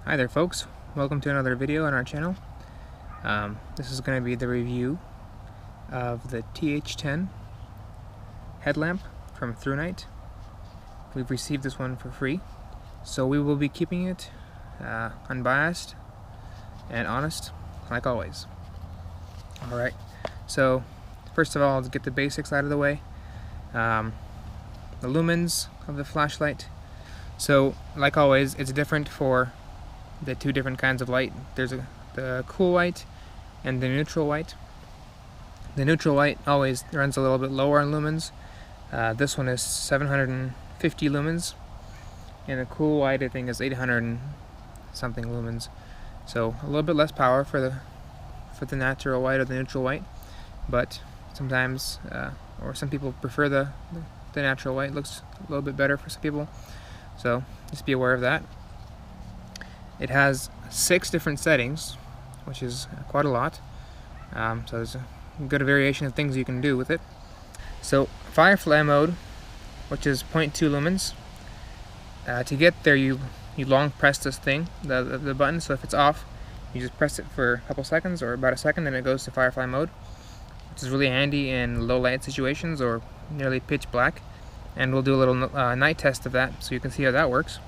Hi there folks, welcome to another video on our channel. This is going to be the review of the TH10 headlamp from ThruNite. We've received this one for free, so we will be keeping it unbiased and honest, like always. Alright, so first of all, let's get the basics out of the way. The lumens of the flashlight. So, like always, it's different for the two different kinds of light. There's the cool white and the neutral white. The neutral white always runs a little bit lower in lumens. This one is 750 lumens, and the cool white I think is 800 and something lumens. So a little bit less power for the natural white or the neutral white, but sometimes or some people prefer the natural white. It looks a little bit better for some people, so just be aware of that. It has 6 different settings, which is quite a lot. So there's a good variation of things you can do with it. So Firefly Mode, which is 0.2 lumens. To get there, you long press this thing, the button. So if it's off, you just press it for a couple seconds or about a second, and it goes to Firefly Mode, which is really handy in low light situations or nearly pitch black. And we'll do a little night test of that, so you can see how that works.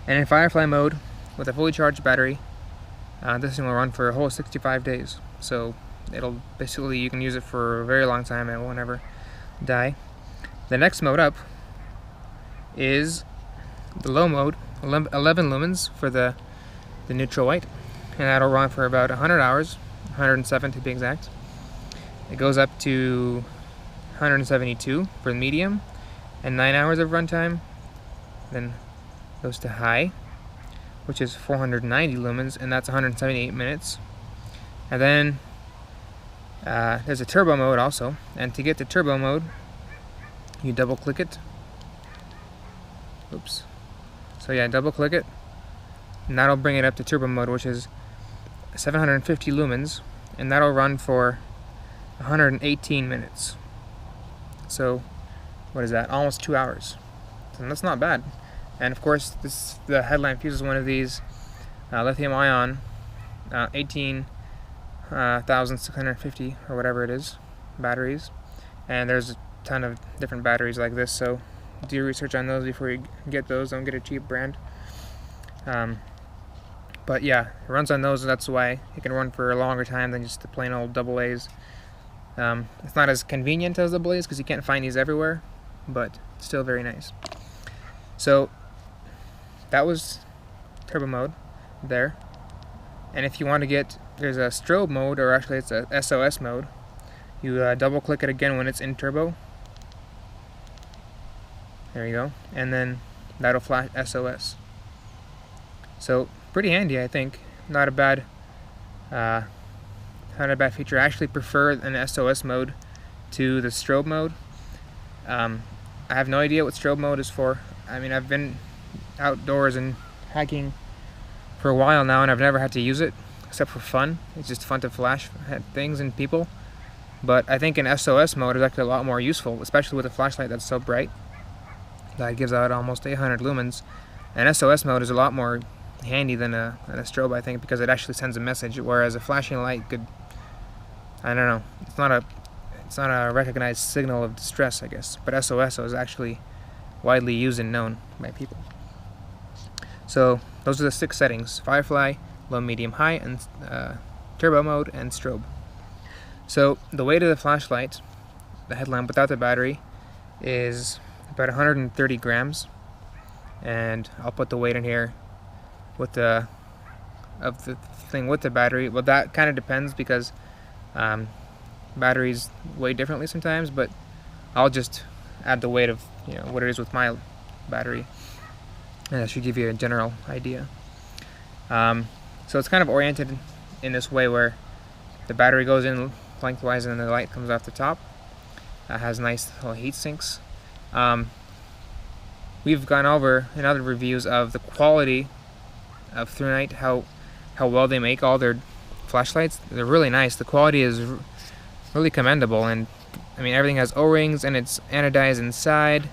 And in Firefly Mode, with a fully charged battery, this thing will run for a whole 65 days. So it'll basically, you can use it for a very long time and it won't ever die. The next mode up is the low mode, 11 lumens for the neutral white, and that'll run for about 100 hours, 107 to be exact. It goes up to 172 for the medium, and 9 hours of runtime. Then goes to high, which is 490 lumens, and that's 178 minutes. And then there's a turbo mode also, and to get to turbo mode, you double click it. Oops. So yeah, double click it, and that'll bring it up to turbo mode, which is 750 lumens, and that'll run for 118 minutes. So what is that? Almost 2 hours. And that's not bad. And of course, the headlamp uses one of these lithium-ion 18,650 or whatever it is batteries, and there's a ton of different batteries like this. So do research on those before you get those. Don't get a cheap brand. But yeah, it runs on those, and that's why it can run for a longer time than just the plain old AA's. It's not as convenient as the AA's because you can't find these everywhere, but still very nice. So that was turbo mode there. And if you want to get, there's a strobe mode, or actually it's a SOS mode. You double click it again when it's in turbo. There you go. And then that'll flash SOS. So pretty handy, I think. Not a bad feature. I actually prefer an SOS mode to the strobe mode. I have no idea what strobe mode is for. I mean, I've been outdoors and hiking for a while now, and I've never had to use it except for fun. It's just fun to flash at things and people. But I think an SOS mode is actually a lot more useful, especially with a flashlight that's so bright that gives out almost 800 lumens. And SOS mode is a lot more handy than a strobe, I think, because it actually sends a message, whereas a flashing light could, I don't know, it's not a recognized signal of distress, I guess. But SOS is actually widely used and known by people. So those are the 6 settings: Firefly, low, medium, high, and turbo mode, and strobe. So the weight of the flashlight, the headlamp without the battery, is about 130 grams, and I'll put the weight in here with the thing with the battery. Well, that kind of depends because batteries weigh differently sometimes, but I'll just add the weight of what it is with my battery, and that should give you a general idea. So it's kind of oriented in this way where the battery goes in lengthwise and then the light comes off the top. It has nice little heat sinks. We've gone over in other reviews of the quality of ThruNite, how well they make all their flashlights. They're really nice. The quality is really commendable, and I mean, everything has O-rings and it's anodized inside,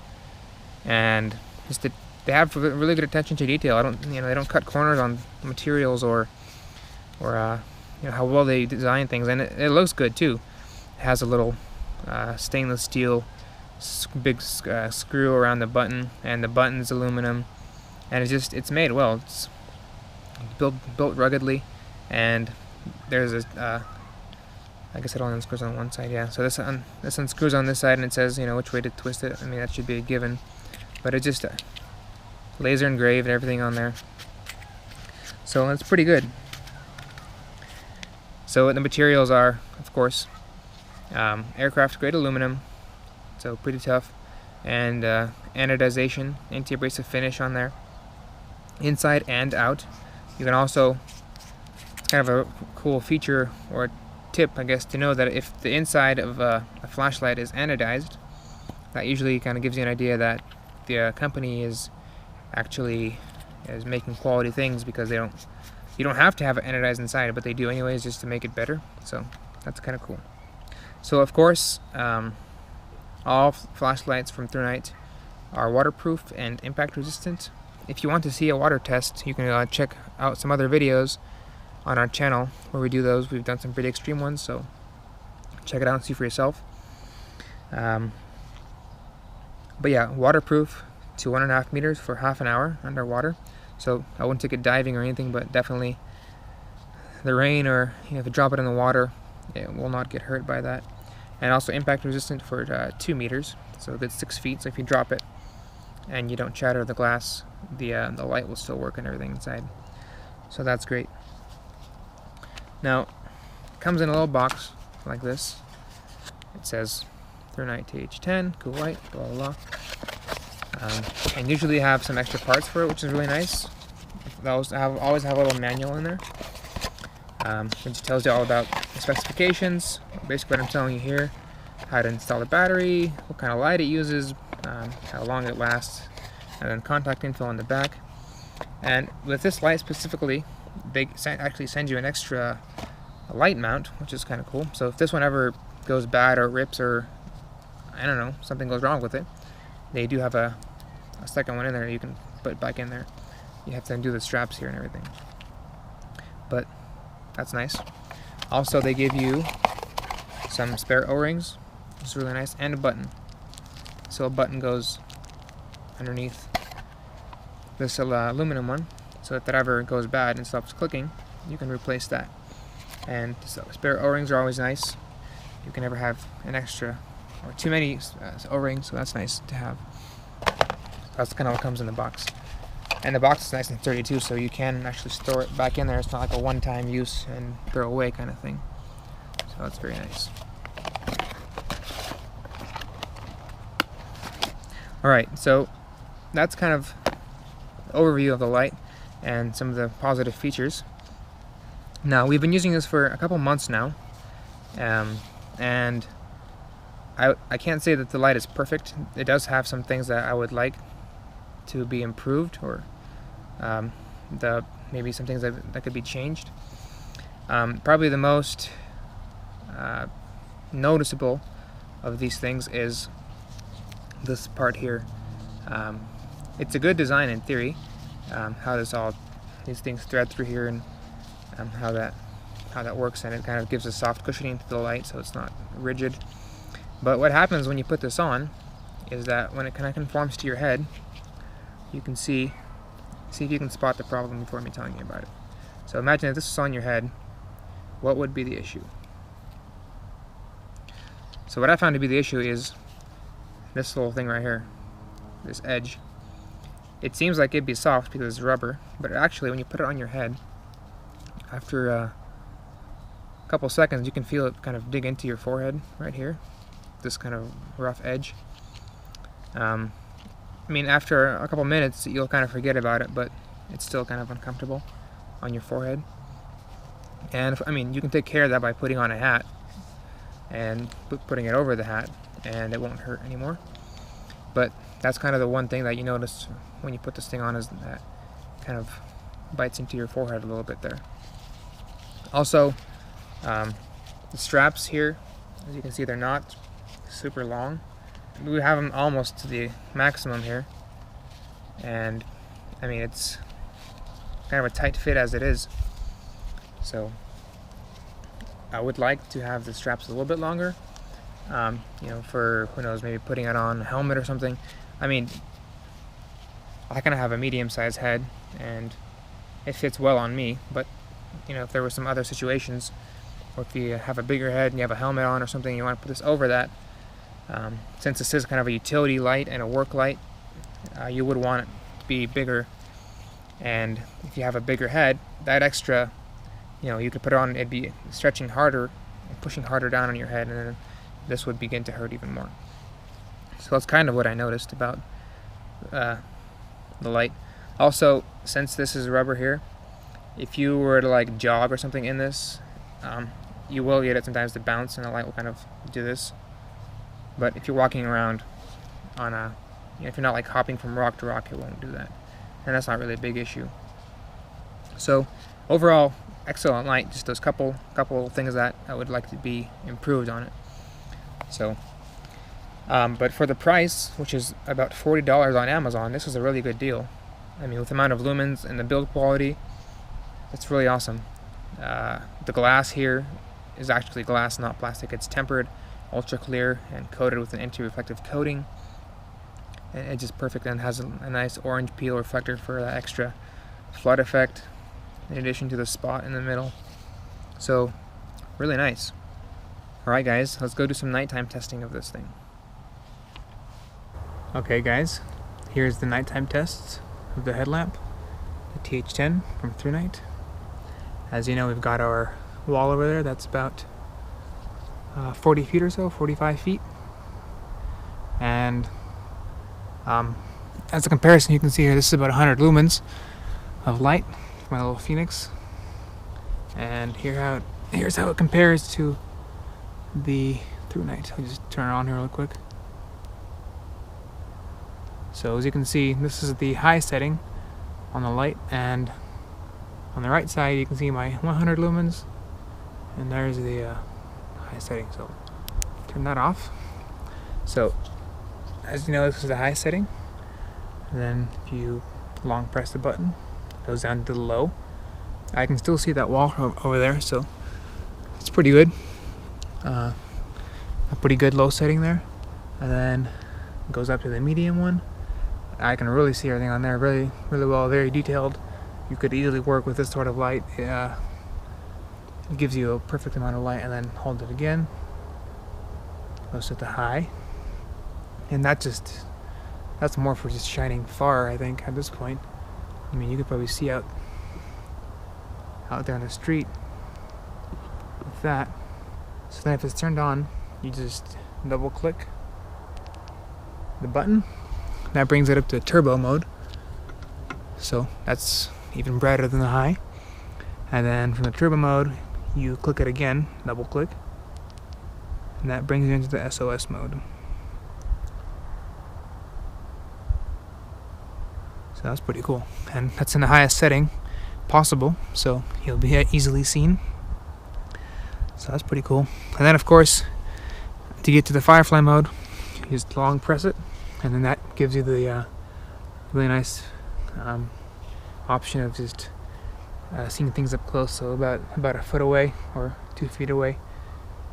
and just they have really good attention to detail. They don't cut corners on materials or how well they design things, and it looks good too. It has a little stainless steel big screw around the button, and the button's aluminum, and it's made well. It's built ruggedly, and there's a I guess it only unscrews on one side, yeah. So this unscrews on this side, and it says, which way to twist it. I mean, that should be a given, but it's just laser engraved and everything on there. So it's pretty good. So the materials are, of course, aircraft grade aluminum, so pretty tough, and anodization, anti-abrasive finish on there, inside and out. You can also, it's kind of a cool feature or tip, I guess, to know that if the inside of a flashlight is anodized, that usually kind of gives you an idea that the company is actually making quality things, because you don't have to have it anodized inside, but they do anyways, just to make it better. So that's kind of cool. So of course, all flashlights from ThruNite are waterproof and impact resistant. If you want to see a water test, you can check out some other videos on our channel where we do those. We've done some pretty extreme ones, so check it out and see for yourself. But yeah, waterproof to 1.5 meters for half an hour underwater. So I wouldn't take it diving or anything, but definitely the rain, or if you drop it in the water, it will not get hurt by that. And also impact resistant for 2 meters, so a good 6 feet. So if you drop it and you don't shatter the glass, the light will still work and everything inside. So that's great. Now, it comes in a little box like this. It says ThruNite TH10, cool light, blah blah blah. And usually have some extra parts for it, which is really nice. Always have a little manual in there, which tells you all about the specifications, basically what I'm telling you here, how to install the battery, what kind of light it uses, how long it lasts, and then contact info on the back. And with this light specifically, they actually send you an extra light mount, which is kind of cool. So if this one ever goes bad or rips, or I don't know, something goes wrong with it, they do have a second one in there you can put back in there. You have to undo the straps here and everything, but that's nice. Also, they give you some spare O-rings, which is really nice, and a button. So a button goes underneath this aluminum one, so if that ever goes bad and stops clicking, you can replace that. And so spare O-rings are always nice. You can never have an extra or too many O-rings, so that's nice to have. That's kind of what comes in the box. And the box is nice and sturdy too, so you can actually store it back in there. It's not like a one-time use and throw away kind of thing. So that's very nice. Alright, so that's kind of the overview of the light and some of the positive features. Now, we've been using this for a couple months now, and I can't say that the light is perfect. It does have some things that I would like to be improved, or maybe some things that could be changed. Probably the most noticeable of these things is this part here. It's a good design in theory, how these things thread through here, and how that works, and it kind of gives a soft cushioning to the light, so it's not rigid. But what happens when you put this on is that when it kind of conforms to your head, you can see if you can spot the problem before me telling you about it. So imagine if this was on your head, what would be the issue? So what I found to be the issue is this little thing right here, this edge. It seems like it'd be soft because it's rubber, but actually when you put it on your head, after a couple seconds, you can feel it kind of dig into your forehead right here, this kind of rough edge. I mean, after a couple minutes, you'll kind of forget about it, but it's still kind of uncomfortable on your forehead. And I mean, you can take care of that by putting on a hat and putting it over the hat, and it won't hurt anymore. But that's kind of the one thing that you notice when you put this thing on, is that it kind of bites into your forehead a little bit there. Also, the straps here, as you can see, they're not super long. We have them almost to the maximum here, and I mean it's kind of a tight fit as it is. So I would like to have the straps a little bit longer, you know, for, who knows, maybe putting it on a helmet or something. I mean, I kind of have a medium-sized head, and it fits well on me, but, you know, if there were some other situations, or if you have a bigger head and you have a helmet on or something, you want to put this over that, since this is kind of a utility light and a work light, you would want it to be bigger. And if you have a bigger head, that extra, you know, you could put it on, it'd be stretching harder and pushing harder down on your head, and then this would begin to hurt even more. So that's kind of what I noticed about the light. Also, since this is rubber here, if you were to like jog or something in this, you will get it sometimes to bounce, and the light will kind of do this. But if you're walking around on a, you know, if you're not like hopping from rock to rock, it won't do that, and that's not really a big issue. So overall, excellent light. Just those couple things that I would like to be improved on it. So, but for the price, which is about $40 on Amazon, this is a really good deal. I mean, with the amount of lumens and the build quality, it's really awesome. The glass here is actually glass, not plastic. It's tempered, ultra clear, and coated with an anti-reflective coating. And it's just perfect, and has a nice orange peel reflector for that extra flood effect, in addition to the spot in the middle. So, really nice. Alright guys, let's go do some nighttime testing of this thing. Okay guys, here's the nighttime tests of the headlamp, the TH10 from ThruNite. As you know, we've got our wall over there that's about 40 feet or so, 45 feet. And as a comparison, you can see here, this is about 100 lumens of light, my little Phoenix. And here's how it compares to the ThruNite. I'll just turn it on here real quick. So as you can see, this is the high setting on the light, and on the right side you can see my 100 lumens, and there's the high setting. So turn that off. So as you know, this is the high setting, and then if you long press the button, it goes down to the low. I can still see that wall over there, so it's pretty good. A pretty good low setting there, and then it goes up to the medium one. I can really see everything on there really well, very detailed. You could easily work with this sort of light. It gives you a perfect amount of light, and then hold it again, goes to the high, and that's more for just shining far, I think, at this point. I mean, you could probably see out there on the street with that. So then if it's turned on, you just double click the button. That brings it up to turbo mode. So that's even brighter than the high. And then from the turbo mode, you click it again, double click, and that brings you into the SOS mode. So that's pretty cool. And that's in the highest setting possible, so you'll be easily seen. So that's pretty cool. And then of course, to get to the Firefly mode, you just long press it, and then that gives you the really nice option of just seeing things up close. So about a foot away or 2 feet away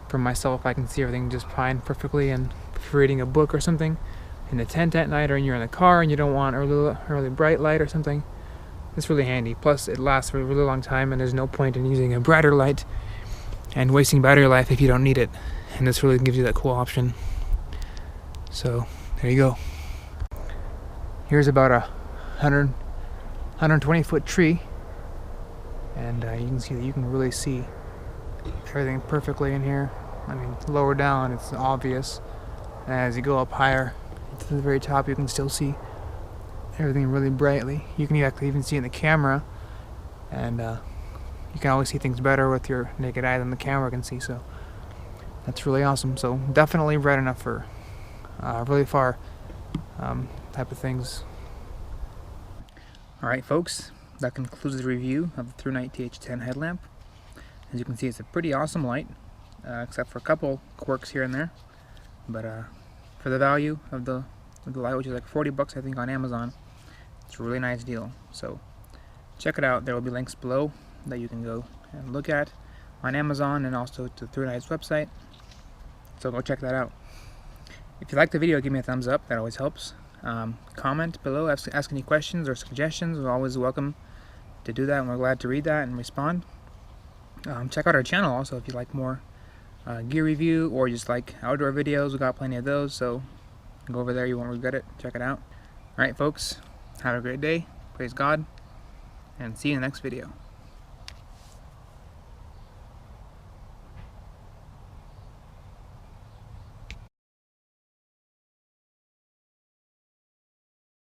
from myself, I can see everything just fine, perfectly. And if you're reading a book or something in the tent at night, or you're in the car and you don't want a really bright light or something, it's really handy. Plus it lasts for a really long time, and there's no point in using a brighter light and wasting battery life if you don't need it. And this really gives you that cool option. So there you go. Here's about a 120 foot tree, and you can see that you can really see everything perfectly in here. I mean, lower down it's obvious, and as you go up higher to the very top, you can still see everything really brightly. You can actually even see in the camera, and you can always see things better with your naked eye than the camera can see. So that's really awesome. So definitely bright enough for really far type of things. Alright folks, that concludes the review of the ThruNite TH10 headlamp. As you can see, it's a pretty awesome light, except for a couple quirks here and there. But for the value of the light, which is like 40 bucks I think on Amazon, It's a really nice deal. So check it out. There will be links below that you can go and look at on Amazon and also to ThruNite's website. So go check that out. If you like the video, give me a thumbs up. That always helps. Comment below, ask any questions or suggestions. We're always welcome to do that, and we're glad to read that and respond. Check out our channel also if you like more gear review or just like outdoor videos. We got plenty of those, so go over there, you won't regret it. Check it out. Alright folks, have a great day, praise God, and see you in the next video.